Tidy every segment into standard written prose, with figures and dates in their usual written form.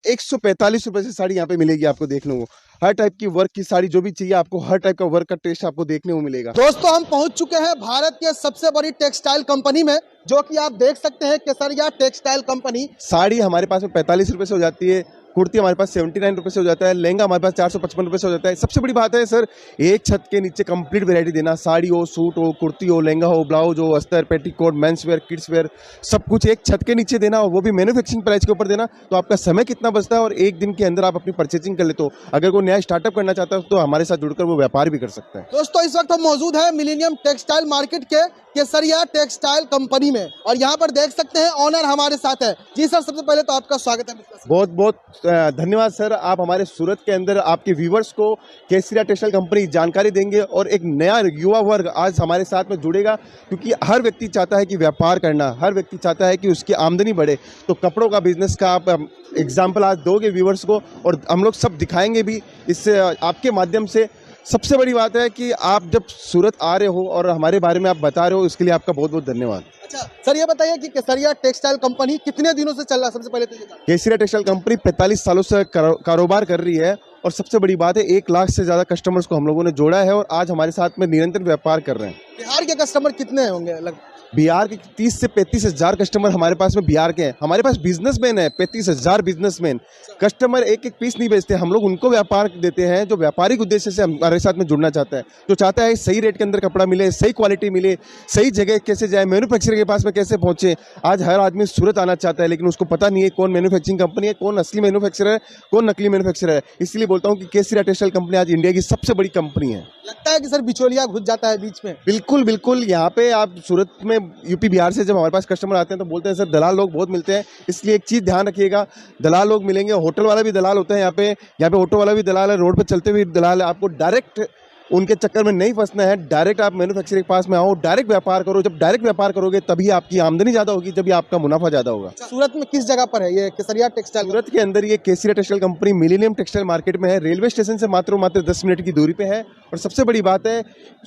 145 रुपए से साड़ी यहाँ पे मिलेगी आपको देखने को। हर टाइप की वर्क की साड़ी जो भी चाहिए आपको, हर टाइप का वर्क का टेस्ट आपको देखने को मिलेगा। दोस्तों हम पहुंच चुके हैं भारत के सबसे बड़ी टेक्सटाइल कंपनी में, जो कि आप देख सकते हैं केसरिया टेक्सटाइल कंपनी। साड़ी हमारे पास में 45 रुपए से हो जाती है, कुर्ती हमारे पास 79 रुपए से हो जाता है, लहंगा हमारे पास 455 रुपए से हो जाता है। सबसे बड़ी बात है सर, एक छत के नीचे कंप्लीट वैरायटी देना, साड़ी हो, सूट हो, कुर्ती हो, लहंगा हो, ब्लाउज हो, अस्तर, petticoat, mains wear, kids where, सब कुछ एक छत के नीचे देना, वो भी मैन्युफैक्चरिंग प्राइस के ऊपर देना। तो आपका समय कितना बचता है और एक दिन के अंदर आप अपनी परचेजिंग कर लेते हो। अगर कोई नया स्टार्टअप करना चाहता है तो हमारे साथ जुड़कर वो व्यापार भी कर सकता है। दोस्तों इस वक्त हम मौजूद हैं मिलेनियम टेक्सटाइल मार्केट के केसरिया टेक्सटाइल कंपनी में, और यहाँ पर देख सकते हैं ऑनर हमारे साथ है। जी सर, सबसे पहले तो आपका स्वागत है। बहुत बहुत धन्यवाद सर, आप हमारे सूरत के अंदर आपके व्यूवर्स को केसरिया टेक्सटाइल कंपनी जानकारी देंगे और एक नया युवा वर्ग आज हमारे साथ में जुड़ेगा, क्योंकि हर व्यक्ति चाहता है कि व्यापार करना, हर व्यक्ति चाहता है कि उसकी आमदनी बढ़े। तो कपड़ों का बिजनेस का आप एग्जाम्पल आज दोगे व्यूवर्स को, और हम लोग सब दिखाएंगे भी इससे आपके माध्यम से। सबसे बड़ी बात है कि आप जब सूरत आ रहे हो और हमारे बारे में आप बता रहे हो, इसके लिए आपका बहुत बहुत धन्यवाद। अच्छा सर, ये बताइए कि केसरिया टेक्सटाइल कंपनी कितने दिनों से चल रहा है? सबसे पहले तो ये बताइए। केसरिया टेक्सटाइल कंपनी 45 सालों से कारोबार कर रही है, और सबसे बड़ी बात है 1 लाख से ज़्यादा कस्टमर्स को हम लोगों ने जोड़ा है और आज हमारे साथ में निरंतर व्यापार कर रहे हैं। बिहार के कस्टमर कितने होंगे लगभग? बिहार के 30 से 35 हज़ार कस्टमर हमारे पास में बिहार के हैं। हमारे पास बिजनेसमैन है 35 हज़ार बिजनेसमैन। कस्टमर एक एक पीस नहीं बेचते, हम लोग उनको व्यापार देते हैं जो व्यापारिक उद्देश्य से हमारे साथ में जुड़ना चाहता है, जो चाहता है सही रेट के अंदर कपड़ा मिले, सही क्वालिटी मिले, सही जगह कैसे जाए, मैन्युफैक्चरर के पास में कैसे पहुंचे। आज हर आदमी सूरत आना चाहता है, लेकिन उसको पता नहीं है कौन मैन्युफैक्चरिंग कंपनी है, कौन असली मैन्युफैक्चरर है, कौन नकली मैन्युफैक्चरर है। इसलिए बोलता हूँ कि केसरिया टेक्सटाइल कंपनी आज इंडिया की सबसे बड़ी कंपनी है। लगता है कि सर बिचौलिया घुस जाता है बीच में? बिल्कुल बिल्कुल, यहाँ पे आप सूरत में यूपी बिहार से जब हमारे पास कस्टमर आते हैं तो बोलते हैं सर दलाल लोग बहुत मिलते हैं। इसलिए एक चीज़ ध्यान रखिएगा, दलाल लोग मिलेंगे, होटल वाला भी दलाल होता है यहाँ पे ऑटो वाला भी दलाल है, रोड पे चलते हुए दलाल है। आपको डायरेक्ट उनके चक्कर में नहीं फंसना है, डायरेक्ट आप मैन्युफैक्चरिंग के पास में आओ, डायरेक्ट व्यापार करो। जब डायरेक्ट व्यापार करोगे तभी आपकी आमदनी ज़्यादा होगी, जब आपका मुनाफा ज़्यादा होगा। सूरत में किस जगह पर है ये केसरिया टेक्सटाइल? सूरत के अंदर ये Kesariya textile company Millennium textile market में है, रेलवे स्टेशन से मात्र 10 मिनट की दूरी पे है। और सबसे बड़ी बात है,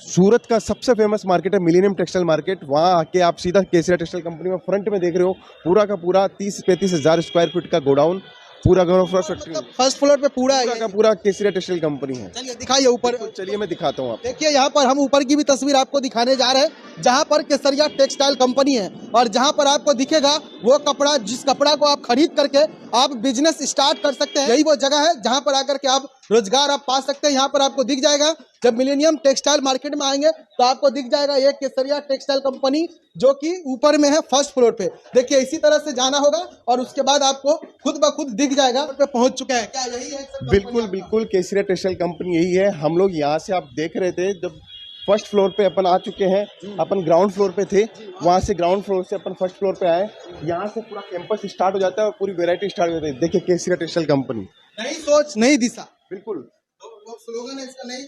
सूरत का सबसे फेमस मार्केट है मिलेनियम टेक्सटाइल मार्केट। वहाँ आके आप सीधा केसरिया टेक्सटाइल कंपनी में फ्रंट में देख रहे हो, पूरा का पूरा 30-35 हज़ार स्क्वायर फीट का गोडाउन, पूरा ground floor factory, first floor पे पूरा का पूरा केसरिया टेक्सटाइल कंपनी है। चलिए दिखाइए ऊपर। चलिए मैं दिखाता हूँ आपको। देखिए यहाँ पर हम ऊपर की भी तस्वीर आपको दिखाने जा रहे हैं, जहाँ पर केसरिया टेक्सटाइल कंपनी है, और जहाँ पर आपको दिखेगा वो कपड़ा, जिस कपड़ा को आप खरीद करके आप बिजनेस स्टार्ट कर सकते हैं। यही वो जगह है जहाँ पर आकर के आप रोजगार आप पा सकते हैं। यहाँ पर आपको दिख जाएगा, जब मिलेनियम टेक्सटाइल मार्केट में आएंगे तो आपको दिख जाएगा ये केसरिया टेक्सटाइल कंपनी, जो कि ऊपर में है फर्स्ट फ्लोर पे। देखिए इसी तरह से जाना होगा और उसके बाद आपको खुद ब खुद दिख जाएगा पे पहुंच चुके हैं। क्या यही है? बिल्कुल बिल्कुल, केसरिया टेक्सटाइल कंपनी यही है। हम लोग यहाँ से आप देख रहे थे, जब फर्स्ट फ्लोर पे अपन आ चुके हैं, अपन ग्राउंड फ्लोर पे थे, वहाँ से ग्राउंड फ्लोर से अपन फर्स्ट फ्लोर पे आए। यहाँ से पूरा कैंपस स्टार्ट हो जाता है और पूरी वैरायटी स्टार्ट हो जाती है। देखिए केसरिया टेक्सटाइल कंपनी, नई सोच नई दिशा। बिल्कुल वो स्लोगन है इसका, नई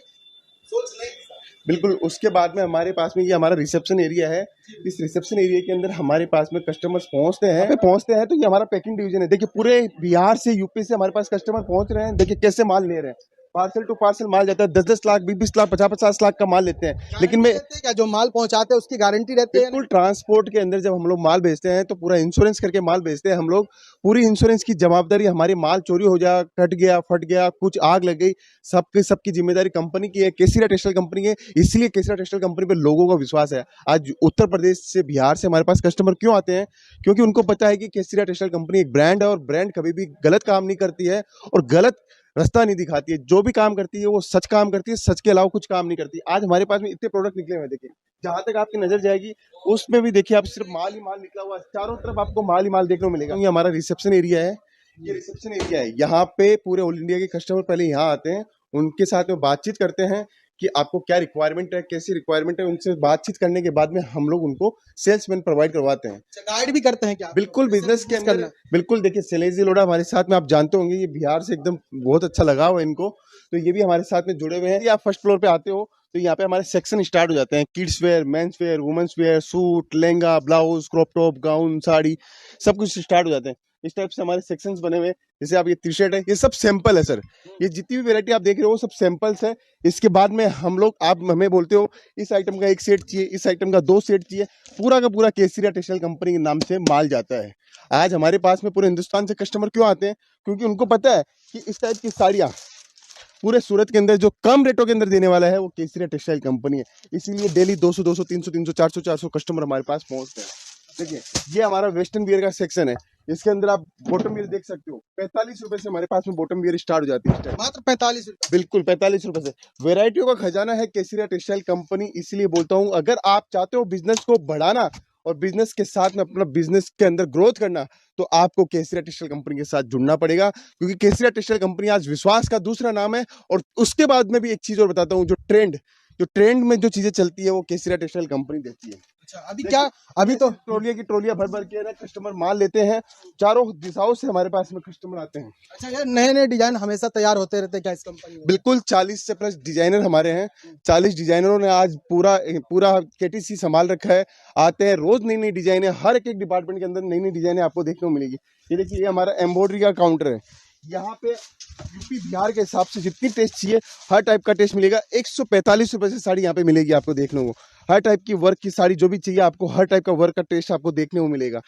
सोच नई दिशा। बिल्कुल। उसके बाद में हमारे पास में ये हमारा रिसेप्शन एरिया है। इस रिसेप्शन एरिया के अंदर हमारे पास में कस्टमर्स पहुंचते हैं तो ये हमारा पैकिंग डिवीजन है। देखिए पूरे बिहार से, यूपी से हमारे पास कस्टमर पहुंच रहे हैं। देखिए कैसे माल ले रहे हैं, पार्सल टू पार्सल माल जाता है। 10-10 लाख, 20-20 लाख, 50-50 लाख का माल लेते हैं। लेकिन मैं क्या जो माल पहुंचाते हैं उसकी गारंटी रहती है? बिल्कुल। ट्रांसपोर्ट के अंदर जब हम लोग माल बेचते हैं तो पूरा इंश्योरेंस करके माल बेचते हैं हम लोग। पूरी इंश्योरेंस की जवाबदारी, हमारी माल चोरी हो जाए, कट गया, फट गया, कुछ आग लग गई, सबकी जिम्मेदारी कंपनी की है, केसरिया टेक्सटाइल कंपनी है। इसलिए केसरिया टेक्सटाइल कंपनी पे लोगों का विश्वास है। आज उत्तर प्रदेश से, बिहार से हमारे पास कस्टमर क्यों आते हैं? क्योंकि उनको पता है कि केसरिया टेक्सटाइल कंपनी एक ब्रांड है, और ब्रांड कभी भी गलत काम नहीं करती है और गलत रास्ता नहीं दिखाती है। जो भी काम करती है वो सच काम करती है, सच के अलावा कुछ काम नहीं करती। आज हमारे पास में इतने प्रोडक्ट निकले हुए हैं, देखिए जहां तक आपकी नजर जाएगी उसमें भी देखिए आप सिर्फ माल ही माल निकला हुआ है। चारों तरफ आपको माल ही माल देखने को मिलेगा। ये हमारा रिसेप्शन एरिया है, ये रिसेप्शन एरिया है। यहाँ पे पूरे ऑल इंडिया के कस्टमर पहले यहाँ आते हैं, उनके साथ में बातचीत करते हैं कि आपको क्या रिक्वायरमेंट है, कैसी रिक्वायरमेंट है। उनसे बातचीत करने के बाद में हम लोग उनको सेल्समैन प्रोवाइड करवाते हैं। गाइड भी करते हैं क्या? बिल्कुल, बिजनेस के अंदर बिल्कुल। देखिए सैलेजी लोढ़ा हमारे साथ में, आप जानते होंगे, ये बिहार से एकदम बहुत अच्छा लगा हुआ है इनको, तो ये भी हमारे साथ में जुड़े हुए हैं। आप फर्स्ट फ्लोर पे आते हो तो यहाँ पे हमारे सेक्शन स्टार्ट हो जाते हैं। Kids wear, men's wear, women's wear, suit, lehenga, blouse, crop top, gown, sari, सब कुछ स्टार्ट हो जाते हैं। इस टाइप से हमारे सेक्शंस बने हुए हैं। जैसे आप ये टी शर्ट है, ये सब सैंपल है सर। ये जितनी भी वैरायटी आप देख रहे हो वो सब सैंपल्स है। इसके बाद में हम लोग, आप हमें बोलते हो इस आइटम का 1 सेट चाहिए, इस आइटम का 2 सेट चाहिए, पूरा का पूरा केसरिया टेक्सटाइल कंपनी के नाम से माल जाता है। आज हमारे पास में पूरे हिंदुस्तान से कस्टमर क्यों आते हैं? क्योंकि उनको पता है कि इस टाइप की साड़ियाँ पूरे सूरत के अंदर जो कम रेटों के अंदर देने वाला है वो केसरिया टेक्सटाइल कंपनी है। इसीलिए डेली 200 200 300 300 400 400 कस्टमर हमारे पास पहुंचते हैं। देखिए, ये हमारा वेस्टर्न वियर का सेक्शन है। इसके अंदर आप बॉटम वियर देख सकते हो। 45 रुपए से हमारे पास में बॉटम वियर स्टार्ट हो जाती है। मात्र 45 रुपए। बिल्कुल 45 रुपए से वेराइटियों का खजाना है केसरिया टेक्सटाइल कंपनी। इसलिए बोलता हूँ, अगर आप चाहते हो बिजनेस को बढ़ाना और बिजनेस के साथ में अपना बिजनेस के अंदर ग्रोथ करना, तो आपको केसरिया टेक्सटाइल कंपनी के साथ जुड़ना पड़ेगा। क्योंकि केसरिया टेक्सटाइल कंपनी आज विश्वास का दूसरा नाम है। और उसके बाद में भी एक चीज और बताता हूँ, जो ट्रेंड में जो चीजें चलती है वो केसरिया टेक्सटाइल कंपनी देती है। अच्छा, अभी तो ट्रोलिया भर भर के ना कस्टमर माल लेते हैं। चारों दिशाओं से हमारे पास में कस्टमर आते हैं। अच्छा, ये नए डिजाइन हमेशा तैयार होते रहते हैं क्या इस कंपनी में? बिल्कुल 40 से प्लस डिजाइनर हमारे हैं। 40 डिजाइनरों ने आज पूरा केटीसी संभाल रखा है। आते हैं रोज नई नई डिजाइने, हर एक डिपार्टमेंट के अंदर नई नई डिजाइने आपको देखने को मिलेगी। ये देखिए, ये हमारा एम्ब्रॉयडरी का काउंटर है। यहाँ पे यूपी बिहार के हिसाब से जितनी टेस्ट चाहिए हर टाइप का टेस्ट मिलेगा। 145 रुपए से साड़ी यहाँ पे मिलेगी आपको देखने को। हर टाइप की वर्क की साड़ी जो भी चाहिए आपको, हर टाइप का वर्क का टेस्ट आपको देखने को मिलेगा।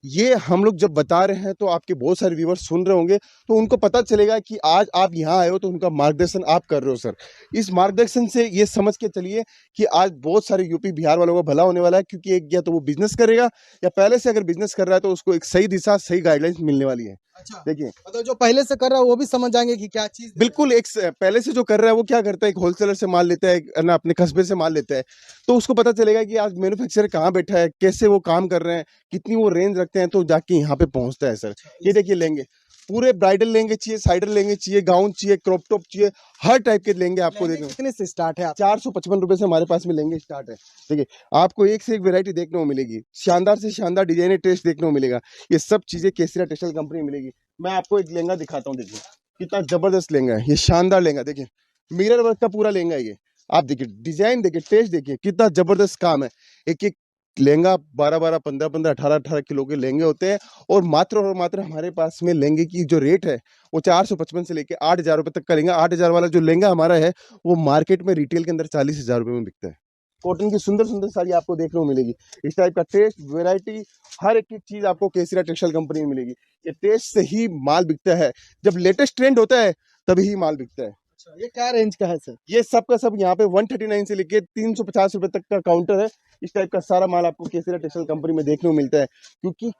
ये हम लोग जब बता रहे हैं तो आपके बहुत सारे व्यूअर्स सुन रहे होंगे, तो उनको पता चलेगा कि आज आप यहाँ आए हो तो उनका मार्गदर्शन आप कर रहे हो सर। इस मार्गदर्शन से ये समझ के चलिए कि आज बहुत सारे यूपी बिहार वालों का भला होने वाला है। क्योंकि एक या तो वो बिजनेस करेगा, या पहले से अगर बिजनेस कर रहा है तो उसको एक सही दिशा, सही गाइडलाइंस मिलने वाली है। अच्छा, देखिए, मतलब जो पहले से कर रहा है वो भी समझ जाएंगे कि क्या चीज। बिल्कुल पहले से जो कर रहा है वो क्या करता है, एक होलसेलर से माल लेता है ना, अपने कस्बे से माल लेता है, तो उसको पता चलेगा कि आज मैन्युफैक्चरर कहाँ बैठा है, कैसे वो काम कर रहे हैं, कितनी वो रेंज रखते हैं, तो जाके यहाँ पे पहुंचता है सर। ये देखिए, लेंगे पूरे ब्राइडल लेंगे चाहिए, साइडर लेंगे चाहिए, गाउन चाहिए, क्रॉप टॉप चाहिए, हर टाइप के लेंगे आपको देखने। कितने से स्टार्ट है? 455 रुपए से हमारे पास में लेंगे स्टार्ट है। देखिए, आपको एक से एक वैरायटी देखने को मिलेगी, शानदार से शानदार डिजाइनर टेस्ट देखने को मिलेगा। ये सब चीजें केसरिया टेक्सटाइल कंपनी में मिलेगी। मैं आपको एक लहंगा दिखाता हूँ। देखिए कितना जबरदस्त लहंगा है, ये शानदार लहंगा। देखिए, मिरर वर्क का पूरा लहंगा है ये। आप देखिए डिजाइन, देखिए टेस्ट, देखिए कितना जबरदस्त काम है। एक एक लहंगा 12 15 18 किलो के लहंगे होते हैं। और मात्र हमारे पास में लहंगे की जो रेट है वो 455 से लेके 8,000 रुपए तक का लहंगा। 8,000 वाला जो लहंगा हमारा है वो मार्केट में रिटेल के अंदर 40,000 रुपए में बिकता है। कॉटन की सुंदर सुंदर साड़ी आपको देखने को मिलेगी। इस टाइप का टेस्ट, वैरायटी, हर एक चीज आपको केसरिया टेक्सटाइल कंपनी में मिलेगी। ये टेस्ट से ही माल बिकता है। जब लेटेस्ट ट्रेंड होता है तभी ही माल बिकता है। अच्छा, ये क्या रेंज का है सर? ये सब का सब यहाँ पे 139 से लेके 350 रुपए तक का काउंटर है। इस टाइप का सारा माल आपको केसरिया टेक्सटाइल कंपनी में देखने को मिलता है। क्योंकि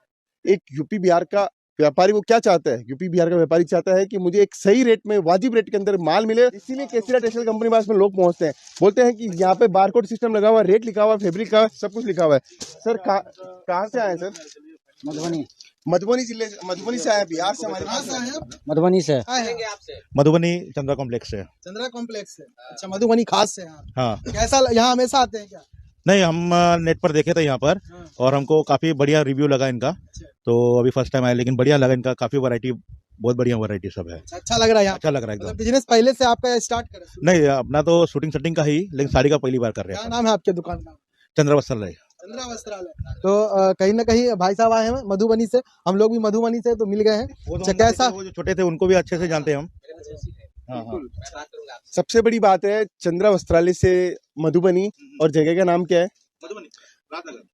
एक यूपी बिहार का व्यापारी वो क्या चाहता है, यूपी बिहार का व्यापारी चाहता है कि मुझे एक सही रेट में, वाजिब रेट के अंदर माल मिले। इसीलिए केसरिया टेक्सटाइल कंपनी के पास में लोग पहुंचते हैं, बोलते हैं कि यहाँ पे बारकोड सिस्टम लगा हुआ, रेट लिखा हुआ, फैब्रिक का सब कुछ लिखा हुआ है। सर कहाँ से आए सर? मधुबनी जिले, मधुबनी से आए, बिहार से हमारे पास आए हैं। मधुबनी से मधुबनी चंद्रा कॉम्प्लेक्स से। चंद्रा कॉम्प्लेक्स से। अच्छा, मधुबनी खास से हैं आप। हाँ, कैसा, यहाँ हमेशा आते हैं क्या? नहीं, हम नेट पर देखे थे यहाँ पर और हमको काफी बढ़िया रिव्यू लगा इनका, तो अभी फर्स्ट टाइम आया, लेकिन बढ़िया लगा इनका, काफी वैरायटी, बहुत बढ़िया वैरायटी सब है। अच्छा लग रहा है यहाँ? अच्छा लग रहा है एकदम। बिजनेस पहले से आपका स्टार्ट करा? नहीं, अपना तो शूटिंग शूटिंग का ही, लेकिन साड़ी का पहली बार कर रहे क्या हैं। नाम है आपके दुकान का? चंद्रा वस्त्रालय। चंद्रा वस्त्रालय। तो कहीं ना कहीं भाई साहब आए हैं मधुबनी से, हम लोग भी मधुबनी से तो मिल गए हैं। अच्छा, कैसा? वो जो छोटे थे उनको भी अच्छे से जानते हैं हम। हाँ। सबसे बड़ी बात है, चंद्रा वस्त्रालय से मधुबनी, और जगह का नाम क्या है?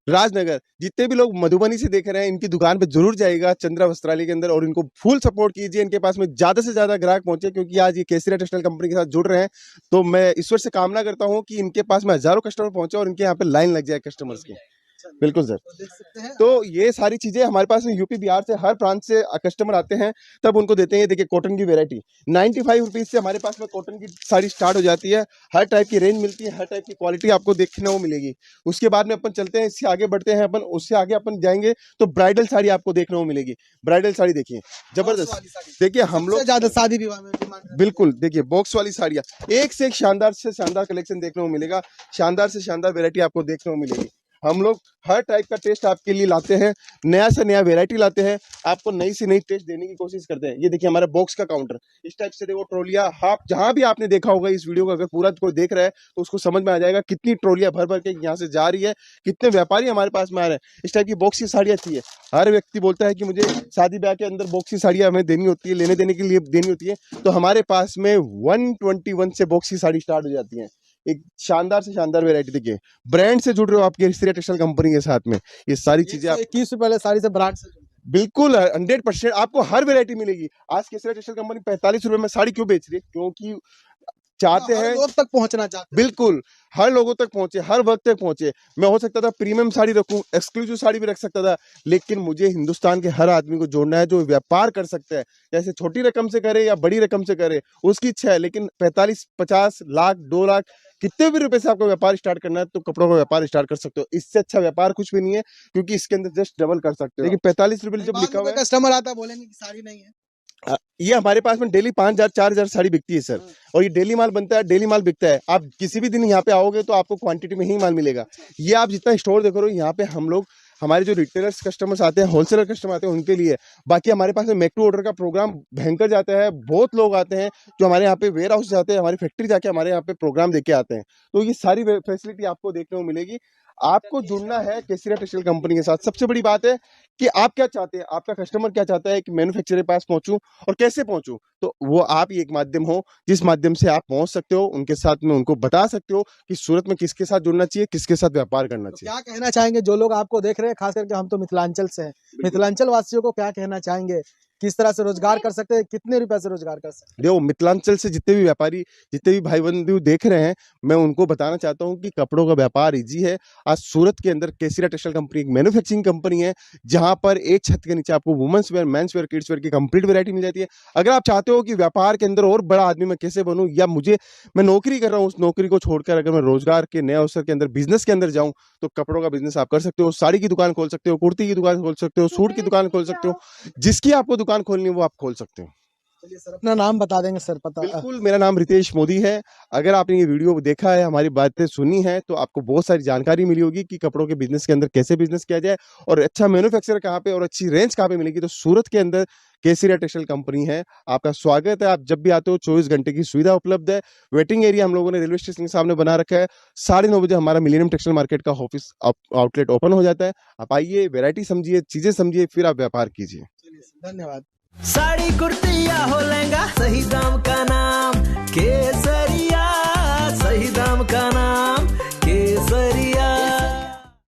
राजनगर। जितने भी लोग मधुबनी से देख रहे हैं, इनकी दुकान पे जरूर जाइएगा चंद्रा वस्त्रालय के अंदर, और इनको फुल सपोर्ट कीजिए। इनके पास में ज्यादा से ज्यादा ग्राहक पहुंचे, क्योंकि आज ये केसरिया टेक्सटाइल कंपनी के साथ जुड़ रहे हैं। तो मैं ईश्वर से कामना करता हूं कि इनके पास में हजारों कस्टमर पहुंचे और इनके यहाँ पे लाइन लग जाए कस्टमर्स की। बिल्कुल सर। देख सकते हैं। तो ये सारी चीजें हमारे पास में यूपी बिहार से हर प्रांत से कस्टमर आते हैं, तब उनको देते हैं। देखिए कॉटन की वेरायटी 95 रुपीज से हमारे पास में कॉटन की साड़ी स्टार्ट हो जाती है। हर टाइप की रेंज मिलती है, हर टाइप की क्वालिटी आपको देखने को मिलेगी। उसके बाद में अपन चलते हैं, इससे आगे बढ़ते हैं अपन, उससे आगे अपन जाएंगे तो ब्राइडल साड़ी आपको देखने को मिलेगी। ब्राइडल साड़ी देखिए जबरदस्त। देखिए हम लोग ज्यादा शादी विवाह में डिमांड है। बिल्कुल, देखिए बॉक्स वाली साड़ियाँ, एक से एक शानदार से शानदार कलेक्शन देखने को मिलेगा, शानदार से शानदार वेरायटी आपको देखने को मिलेगी। हम लोग हर टाइप का टेस्ट आपके लिए लाते हैं, नया से नया वेराइटी लाते हैं, आपको नई से नई टेस्ट देने की कोशिश करते हैं। ये देखिए हमारा बॉक्स का काउंटर, इस टाइप से देखो ट्रॉलियां, आप जहां भी आपने देखा होगा इस वीडियो को, अगर पूरा कोई देख रहा है तो उसको समझ में आ जाएगा कितनी ट्रॉलियां भर भर के यहाँ से जा रही है, कितने व्यापारी हमारे पास में आ रहे हैं। इस टाइप की बॉक्स की साड़ियाँ चाहिए, हर व्यक्ति बोलता है कि मुझे शादी ब्याह के अंदर बॉक्स की साड़ियाँ हमें देनी होती है, लेने देने के लिए देनी होती है, तो हमारे पास में 121 से बॉक्स की साड़ी स्टार्ट हो जाती है। एक शानदार से शानदार वैरायटी देखिए, ब्रांड से जुड़ रहे हो आपके केसरिया टेक्सटाइल कंपनी के साथ में, ये सारी चीजें आप 21 रुपए वाले साड़ी से ब्रांड से बिल्कुल 100% आपको हर वैरायटी मिलेगी। आज केसरिया टेक्सटाइल कंपनी 45 रुपए में साड़ी क्यों बेच रही है? क्योंकि चाहते हर हैं लोग तक पहुंचना चाहते हैं। बिल्कुल हर लोगों तक पहुंचे, हर वर्ग तक पहुंचे। मैं हो सकता था प्रीमियम साड़ी रखूं, एक्सक्लूसिव साड़ी भी रख सकता था, लेकिन मुझे हिंदुस्तान के हर आदमी को जोड़ना है जो व्यापार कर सकता है, जैसे छोटी रकम से करे या बड़ी रकम से करे उसकी इच्छा है, लेकिन 45, 50 लाख, 2 लाख कितने भी रुपए से आपको व्यापार स्टार्ट करना है तो कपड़ों का व्यापार स्टार्ट कर सकते हो। इससे अच्छा व्यापार कुछ भी नहीं है, क्योंकि इसके अंदर जस्ट डबल कर सकते हो। लेकिन 45 रुपए जब लिखा हुआ है, कस्टमर आता है बोलेंगे कि साड़ी नहीं है। ये हमारे पास में डेली 5000 4000 साड़ी बिकती है सर, और ये डेली माल बनता है, डेली माल बिकता है। आप किसी भी दिन यहाँ पे आओगे तो आपको क्वांटिटी में ही माल मिलेगा। ये आप जितना स्टोर देख रहे हो, यहाँ पे हम लोग हमारे जो रिटेलर्स कस्टमर्स आते हैं, होलसेलर कस्टमर आते हैं, उनके लिए। बाकी हमारे पास में मेक टू ऑर्डर का प्रोग्राम भयंकर जाता है, बहुत लोग आते हैं जो हमारे यहाँ पे वेयर हाउस जाते हैं, हमारी फैक्ट्री जाके हमारे यहाँ पे प्रोग्राम देके आते हैं। तो ये सारी फैसिलिटी आपको देखने को मिलेगी। आपको जुड़ना है केसरिया टेक्सटाइल कंपनी के साथ। सबसे बड़ी बात है कि आप क्या चाहते हैं, आपका कस्टमर क्या चाहता है कि मैन्युफैक्चरर के पास पहुंचूं और कैसे पहुंचूं, तो वो आप ही एक माध्यम हो जिस माध्यम से आप पहुंच सकते हो, उनके साथ में उनको बता सकते हो कि सूरत में किसके साथ जुड़ना चाहिए, किसके साथ व्यापार करना चाहिए। क्या कहना चाहेंगे जो लोग आपको देख रहे हैं, खास करके हम तो मिथिलांचल से हैं, मिथिलांचल वासियों को क्या कहना चाहेंगे, किस तरह से रोजगार कर सकते हैं, कितने रुपए से रोजगार कर सकते हैं? देखो मिथिलांचल से जितने भी व्यापारी, जितने भी भाई बंधु देख रहे हैं, मैं उनको बताना चाहता हूं कि कपड़ों का व्यापार इजी है। आज सूरत के अंदर केसरिया टेक्सटाइल कंपनी एक मैन्युफैक्चरिंग कंपनी है, जहां पर एक छत के नीचे आपको women's wear, men's wear, kids wear की कंप्लीट वैरायटी मिल जाती है। अगर आप चाहते हो कि व्यापार के अंदर और बड़ा आदमी मैं कैसे बनूं, या मैं नौकरी कर रहा हूं, उस नौकरी को छोड़कर अगर मैं रोजगार के नए अवसर के अंदर, बिजनेस के अंदर जाऊं, तो कपड़ों का बिजनेस आप कर सकते हो। साड़ी की दुकान खोल सकते हो, कुर्ती की दुकान खोल सकते हो, सूट की दुकान खोल सकते हो, जिसकी आपको दुकान खोलनी है वो आप खोल सकते हो। चलिए सर, अपना नाम बता देंगे सर। पता बिल्कुल, मेरा नाम रितेश मोदी है। अगर आपने ये वीडियो देखा है, हमारी बातें सुनी है, तो आपको बहुत सारी जानकारी मिली होगी कि कपड़ों के बिजनेस के अंदर कैसे बिजनेस किया जाए, और अच्छा मैन्युफैक्चरर कहाँ पे और अच्छी रेंज कहाँ पे मिलेगी। तो सूरत के अंदर केसरिया टेक्सटाइल कंपनी है, आपका स्वागत है। आप जब भी आते हो 24 घंटे की सुविधा उपलब्ध है। वेटिंग एरिया हम लोगों ने रेलवे स्टेशन के सामने बना रखा है। 9:30 बजे हमारा मिलेनियम टेक्सटाइल मार्केट का ऑफिस आउटलेट ओपन हो जाता है। आप आइए, वैरायटी समझिए, चीजें समझिए, फिर आप व्यापार कीजिए। धन्यवाद। साड़ी कुर्ती या हो लहंगा, सही दाम का नाम